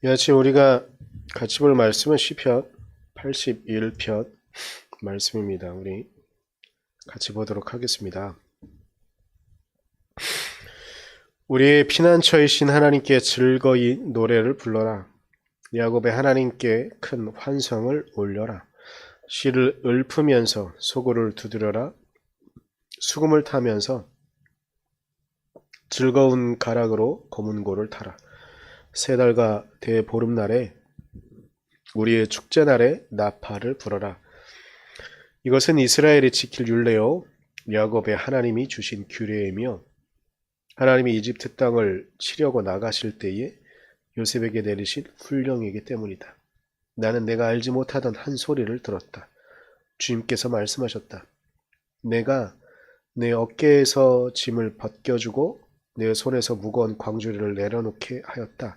이 아침 우리가 같이 볼 말씀은 시편 81편 말씀입니다. 우리 같이 보도록 하겠습니다. 우리의 피난처이신 하나님께 즐거이 노래를 불러라. 야곱의 하나님께 큰 환성을 올려라. 씨를 읊으면서 소고를 두드려라. 수금을 타면서 즐거운 가락으로 고문고를 타라. 세 달과 대보름날에 우리의 축제날에 나팔을 불어라. 이것은 이스라엘이 지킬 율례요 야곱의 하나님이 주신 규례이며 하나님이 이집트 땅을 치려고 나가실 때에 요셉에게 내리신 훈령이기 때문이다. 나는 내가 알지 못하던 한 소리를 들었다. 주님께서 말씀하셨다. 내가 내 어깨에서 짐을 벗겨주고 내 손에서 무거운 광주리를 내려놓게 하였다.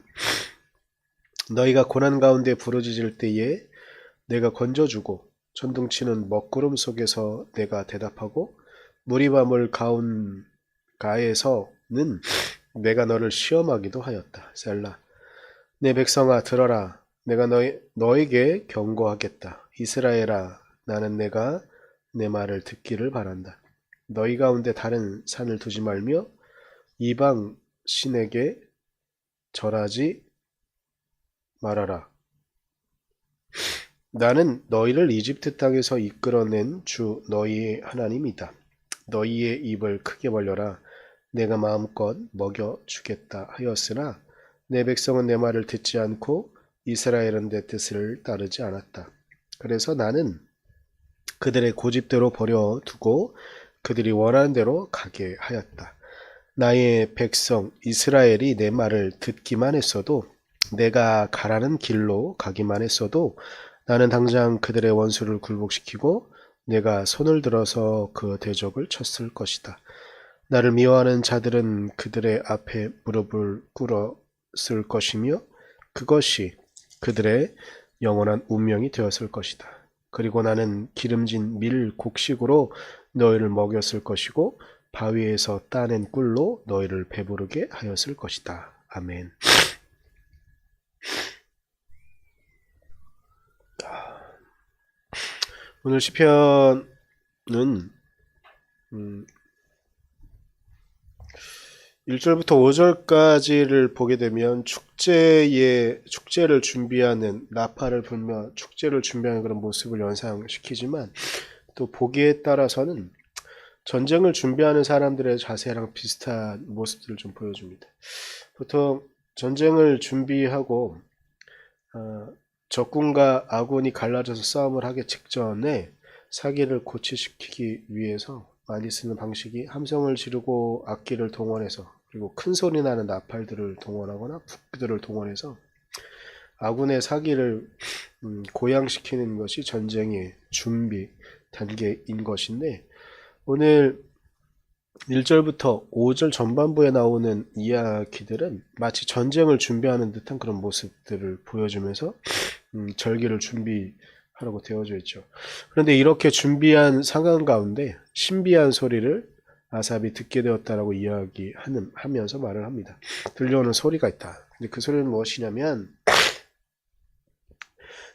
너희가 고난 가운데 부르짖을 때에 내가 건져주고 천둥치는 먹구름 속에서 내가 대답하고 무리밤을 가운가에서는 내가 너를 시험하기도 하였다. 셀라. 내 백성아 들어라. 내가 너에게 경고하겠다. 이스라엘아 나는 내가 내 말을 듣기를 바란다. 너희 가운데 다른 산을 두지 말며 이방 신에게 절하지 말아라. 나는 너희를 이집트 땅에서 이끌어낸 주 너희의 하나님이다. 너희의 입을 크게 벌려라. 내가 마음껏 먹여주겠다 하였으나 내 백성은 내 말을 듣지 않고 이스라엘은 내 뜻을 따르지 않았다. 그래서 나는 그들의 고집대로 버려두고 그들이 원하는 대로 가게 하였다. 나의 백성 이스라엘이 내 말을 듣기만 했어도 내가 가라는 길로 가기만 했어도 나는 당장 그들의 원수를 굴복시키고 내가 손을 들어서 그 대적을 쳤을 것이다. 나를 미워하는 자들은 그들의 앞에 무릎을 꿇었을 것이며 그것이 그들의 영원한 운명이 되었을 것이다. 그리고 나는 기름진 밀 곡식으로 너희를 먹였을 것이고 바위에서 따낸 꿀로 너희를 배부르게 하였을 것이다. 아멘. 오늘 시편은 1절부터 5절까지를 보게 되면 축제를 준비하는 나팔을 불며 축제를 준비하는 그런 모습을 연상시키지만 또 보기에 따라서는 전쟁을 준비하는 사람들의 자세랑 비슷한 모습들을 좀 보여줍니다. 보통 전쟁을 준비하고 적군과 아군이 갈라져서 싸움을 하기 직전에 사기를 고취시키기 위해서 많이 쓰는 방식이 함성을 지르고 악기를 동원해서 그리고 큰 소리 나는 나팔들을 동원하거나 북들을 동원해서 아군의 사기를 고양시키는 것이 전쟁의 준비 단계인 것인데 오늘 1절부터 5절 전반부에 나오는 이야기들은 마치 전쟁을 준비하는 듯한 그런 모습들을 보여주면서 절기를 준비하라고 되어져 있죠. 그런데 이렇게 준비한 상황 가운데 신비한 소리를 아삽이 듣게 되었다라고 이야기하면서 말을 합니다. 들려오는 소리가 있다. 근데 그 소리는 무엇이냐면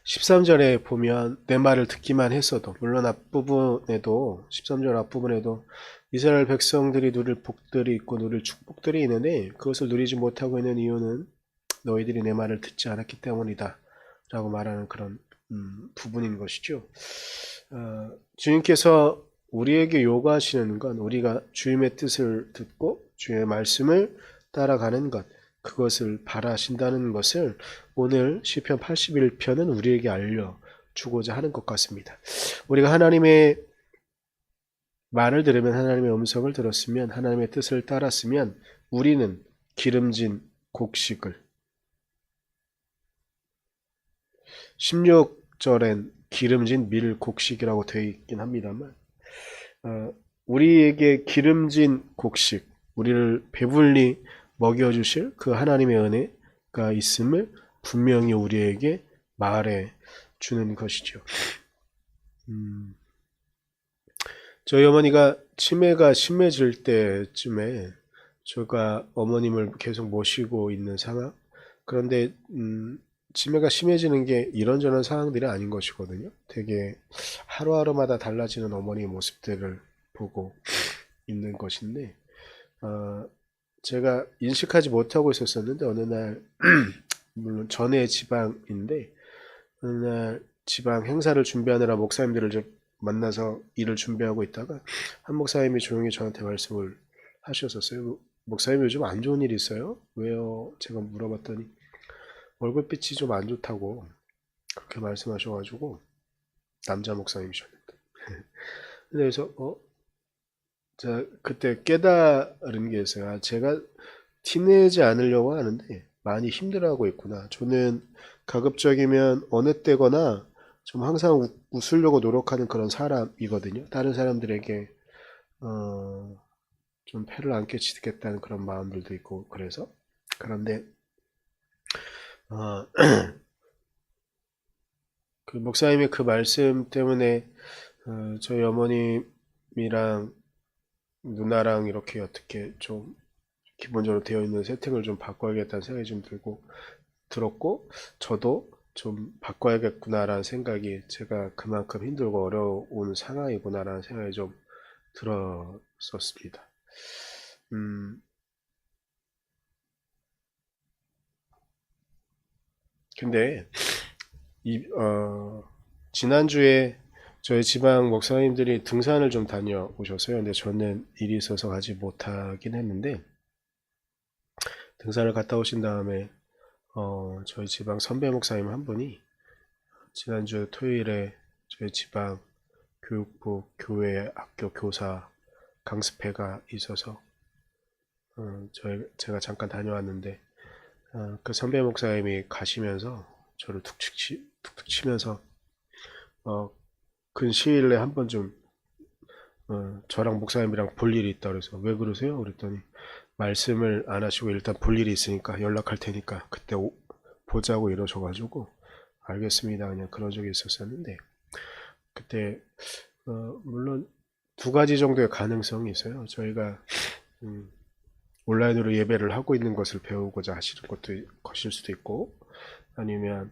13절에 보면 내 말을 듣기만 했어도 물론 앞부분에도 13절 앞부분에도 이스라엘 백성들이 누릴 복들이 있고 누릴 축복들이 있는데 그것을 누리지 못하고 있는 이유는 너희들이 내 말을 듣지 않았기 때문이다 라고 말하는 그런 부분인 것이죠. 주님께서 우리에게 요구하시는 건 우리가 주님의 뜻을 듣고 주의 말씀을 따라가는 것 그것을 바라신다는 것을 오늘 시편 81편은 우리에게 알려주고자 하는 것 같습니다. 우리가 하나님의 말을 들으면 하나님의 음성을 들었으면 하나님의 뜻을 따랐으면 우리는 기름진 곡식을 16절엔 기름진 밀 곡식이라고 되어 있긴 합니다만 우리에게 기름진 곡식 우리를 배불리 먹여주실 그 하나님의 은혜가 있음을 분명히 우리에게 말해 주는 것이죠. 저희 어머니가 치매가 심해질 때쯤에 제가 어머님을 계속 모시고 있는 상황 그런데 치매가 심해지는 게 이런저런 상황들이 아닌 것이거든요. 되게 하루하루마다 달라지는 어머니의 모습들을 보고 있는 것인데, 제가 인식하지 못하고 있었었는데 어느 날 물론 전에 지방인데 어느 날 지방 행사를 준비하느라 목사님들을 좀 만나서 일을 준비하고 있다가 한 목사님이 조용히 저한테 말씀을 하셨었어요. 목사님 요즘 안 좋은 일 있어요? 왜요? 제가 물어봤더니 얼굴빛이 좀 안 좋다고 그렇게 말씀하셔가지고 남자 목사님이셨는데 그래서 제가 그때 깨달은 게 있어요. 제가 티내지 않으려고 하는데 많이 힘들어하고 있구나. 저는 가급적이면 어느 때거나 좀 항상 웃으려고 노력하는 그런 사람이거든요. 다른 사람들에게 좀 패를 안 끼치겠다는 그런 마음들도 있고 그래서 그런데 어, 그 목사님의 그 말씀 때문에 저희 어머님이랑 누나랑 이렇게 어떻게 좀 기본적으로 되어 있는 세팅을 좀 바꿔야겠다는 생각이 좀 들었고 저도 좀 바꿔야겠구나라는 생각이 제가 그만큼 힘들고 어려운 상황이구나라는 생각이 좀 들었었습니다. 근데 지난주에 저희 지방 목사님들이 등산을 좀 다녀오셨어요. 근데 저는 일이 있어서 가지 못하긴 했는데 등산을 갔다 오신 다음에 저희 지방 선배 목사님 한 분이 지난주 토요일에 저희 지방 교육부 교회 학교 교사 강습회가 있어서 제가 잠깐 다녀왔는데 그 선배 목사님이 가시면서 저를 툭툭 치면서 근시일 내에 한 번쯤 저랑 목사님이랑 볼 일이 있다 그래서 왜 그러세요? 그랬더니 말씀을 안 하시고 일단 볼 일이 있으니까 연락할 테니까 그때 보자고 이러셔가지고 알겠습니다. 그냥 그런 적이 있었었는데 그때 물론 두 가지 정도의 가능성이 있어요. 저희가 온라인으로 예배를 하고 있는 것을 배우고자 하시는 것일 수도 있고 아니면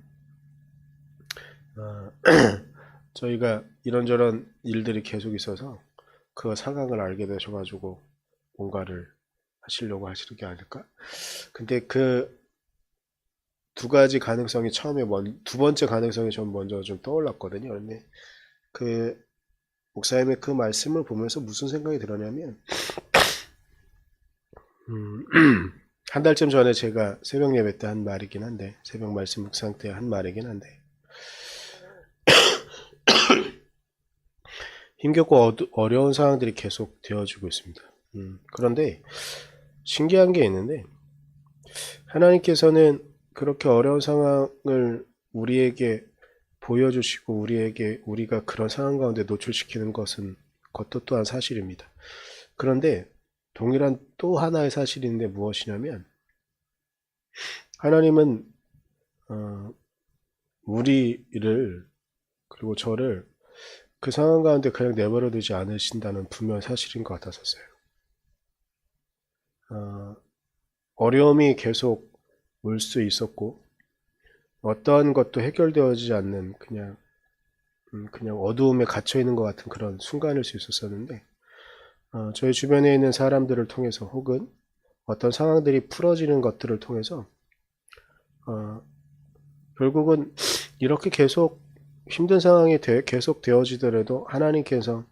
저희가 이런저런 일들이 계속 있어서 그 상황을 알게 되셔가지고 뭔가를 하시려고 하시는 게 아닐까? 근데 그 두 가지 가능성이 처음에 두 번째 가능성이 좀 먼저 좀 떠올랐거든요. 근데 그 목사님의 그 말씀을 보면서 무슨 생각이 들었냐면 한 달쯤 전에 제가 새벽 예배 때 한 말이긴 한데 새벽 말씀 묵상 때 한 말이긴 한데 힘겹고 어려운 상황들이 계속 되어지고 있습니다. 그런데 신기한 게 있는데 하나님께서는 그렇게 어려운 상황을 우리에게 보여주시고 우리가 그런 상황 가운데 노출시키는 것도 또한 사실입니다. 그런데 동일한 또 하나의 사실인데 무엇이냐면 하나님은 우리를 그리고 저를 그 상황 가운데 그냥 내버려 두지 않으신다는 분명한 사실인 것 같았었어요. 어려움이 계속 올 수 있었고 어떠한 것도 해결되어지지 않는 그냥 어두움에 갇혀 있는 것 같은 그런 순간일 수 있었었는데 저희 주변에 있는 사람들을 통해서 혹은 어떤 상황들이 풀어지는 것들을 통해서 결국은 이렇게 계속 힘든 상황이 계속 되어지더라도 하나님께서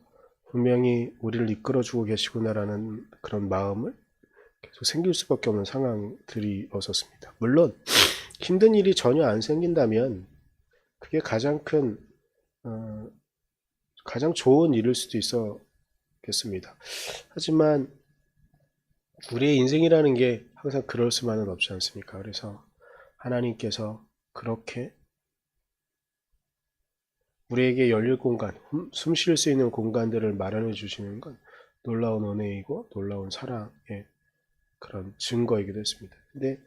분명히 우리를 이끌어주고 계시구나라는 그런 마음을 계속 생길 수밖에 없는 상황들이었었습니다. 물론 힘든 일이 전혀 안 생긴다면 그게 가장 가장 좋은 일일 수도 있었겠습니다. 하지만 우리의 인생이라는 게 항상 그럴 수만은 없지 않습니까? 그래서 하나님께서 그렇게 우리에게 열릴 공간, 숨 쉴 수 있는 공간들을 마련해 주시는 건 놀라운 은혜이고 놀라운 사랑의 그런 증거이기도 했습니다. 근데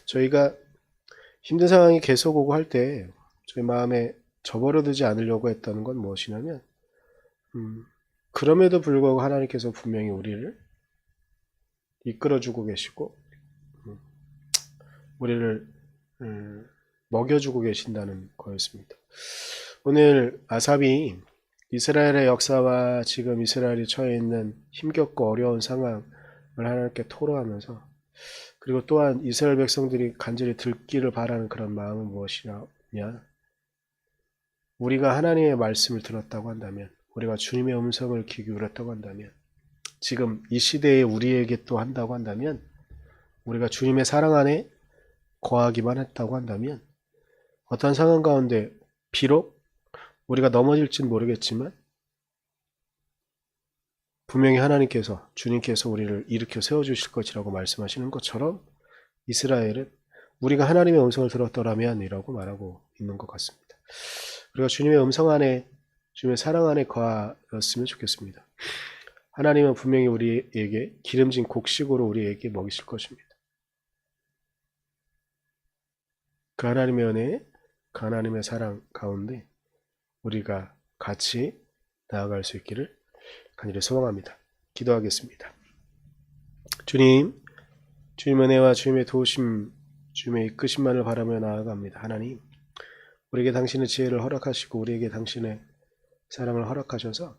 저희가 힘든 상황이 계속 오고 할 때 저희 마음에 저버려두지 않으려고 했다는 건 무엇이냐면 그럼에도 불구하고 하나님께서 분명히 우리를 이끌어주고 계시고 우리를 먹여주고 계신다는 거였습니다. 오늘 아삽이 이스라엘의 역사와 지금 이스라엘이 처해 있는 힘겹고 어려운 상황을 하나님께 토로하면서, 그리고 또한 이스라엘 백성들이 간절히 듣기를 바라는 그런 마음은 무엇이냐, 우리가 하나님의 말씀을 들었다고 한다면, 우리가 주님의 음성을 귀 기울였다고 한다면, 지금 이 시대에 우리에게 또 한다고 한다면, 우리가 주님의 사랑 안에 거하기만 했다고 한다면, 어떤 상황 가운데 비록 우리가 넘어질진 모르겠지만 분명히 하나님께서, 주님께서 우리를 일으켜 세워주실 것이라고 말씀하시는 것처럼 이스라엘은 우리가 하나님의 음성을 들었더라면 이라고 말하고 있는 것 같습니다. 우리가 주님의 음성 안에, 주님의 사랑 안에 거하였으면 좋겠습니다. 하나님은 분명히 우리에게 기름진 곡식으로 우리에게 먹이실 것입니다. 그 하나님의 은혜, 그 하나님의 사랑 가운데 우리가 같이 나아갈 수 있기를 간절히 소망합니다. 기도하겠습니다. 주님, 주님 은혜와 주님의 도우심, 주님의 이끄심만을 바라며 나아갑니다. 하나님, 우리에게 당신의 지혜를 허락하시고 우리에게 당신의 사랑을 허락하셔서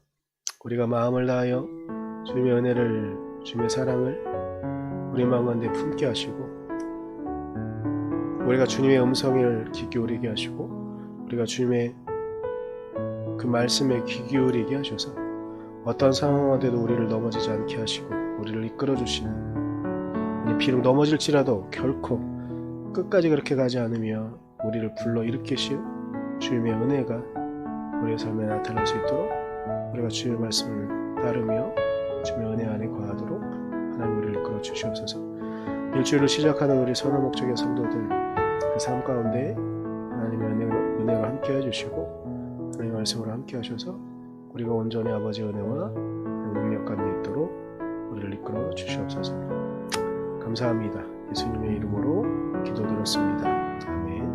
우리가 마음을 다하여 주님의 은혜를, 주님의 사랑을 우리 마음 가운데 품게 하시고, 우리가 주님의 음성을 귀 기울이게 하시고, 우리가 주님의 그 말씀에 귀 기울이게 하셔서 어떤 상황에도 우리를 넘어지지 않게 하시고 우리를 이끌어 주시는, 비록 넘어질지라도 결코 끝까지 그렇게 가지 않으며 우리를 불러 일으키실 주님의 은혜가 우리의 삶에 나타날 수 있도록, 우리가 주님의 말씀을 따르며 주님의 은혜 안에 거하도록 하나님 우리를 이끌어 주시옵소서. 일주일을 시작하는 우리 선한 목적의 성도들, 그 삶 가운데 하나님의 은혜로 함께 해주시고 하나님의 말씀으로 함께 하셔서 우리가 온전히 아버지의 은혜와 능력 가운데 있도록 우리를 이끌어 주시옵소서. 감사합니다. 예수님의 이름으로 기도드렸습니다. 아멘.